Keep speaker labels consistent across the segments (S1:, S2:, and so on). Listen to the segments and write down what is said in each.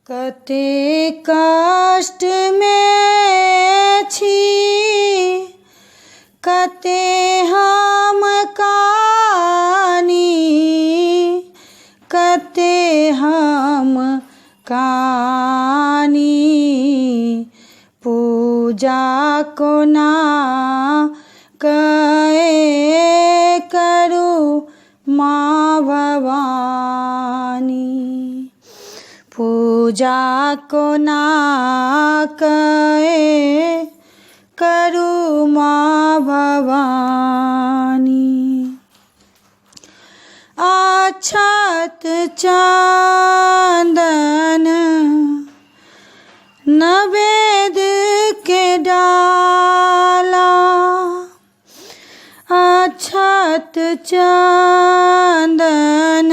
S1: कते कष्ट में छी कते हम कानी कते हम कानी पूजा कोना कए करू माँ भवानी पूजा कोना कए करू माँ भवानी अक्षत चंदन नवेद के डाला अक्षत चंदन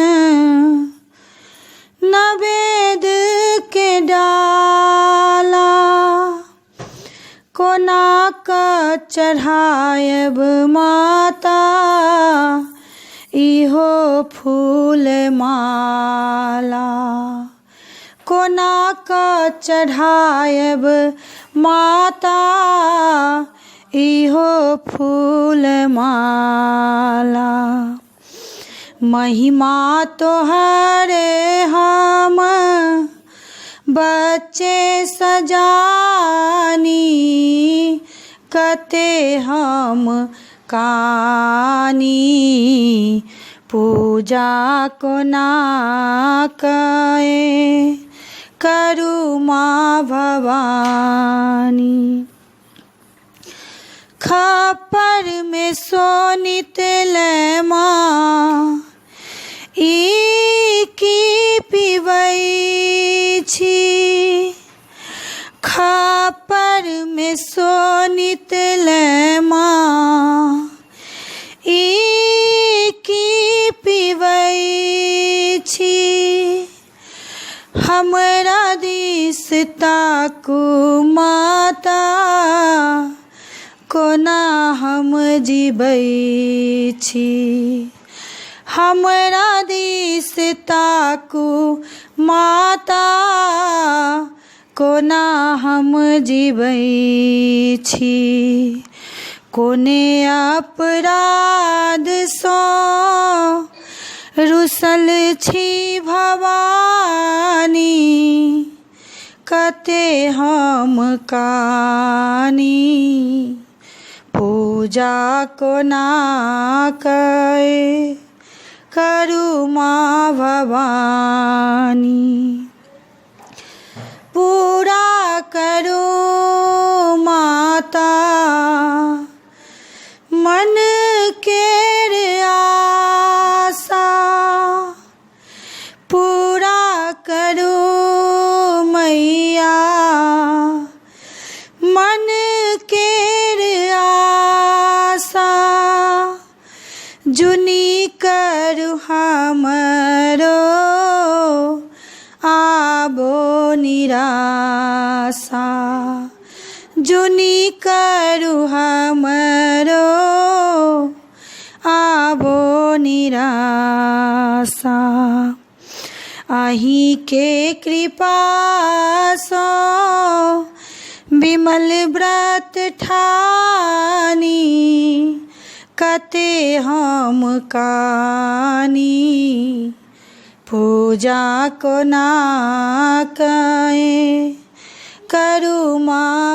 S1: नवेद के डाला कोना का चढ़ायब माता इहो फूल माला कोना का चढ़ायब माता इहो फूल माला महिमा तोहरे हम बच्चे सजानी कते हम कानी पूजा कोना कए करू माँ भवानी खप्पर में सोनित ले माँ ई की पिबै छी खप्पर में सोनित ले माँ ई की पिबै छी हमरा दिस ताकू माता कोना हम जीबै छी हमरा दिस ताकू माता कोना हम जीबै छी कोने अपराध सँ रुसल छी भवानी कते हम कानी पूजा कोना कए करू माँ भवानी पूरा करू माता मन केर आशा पूरा करू मैया मन केर आशा जुनी करू हमरो आबो निराशा जुनी करू हमरो आबो निराशा अहीं के कृपा सँ विमल व्रत ठानी कते हम कानी पूजा कोना कए करू माँ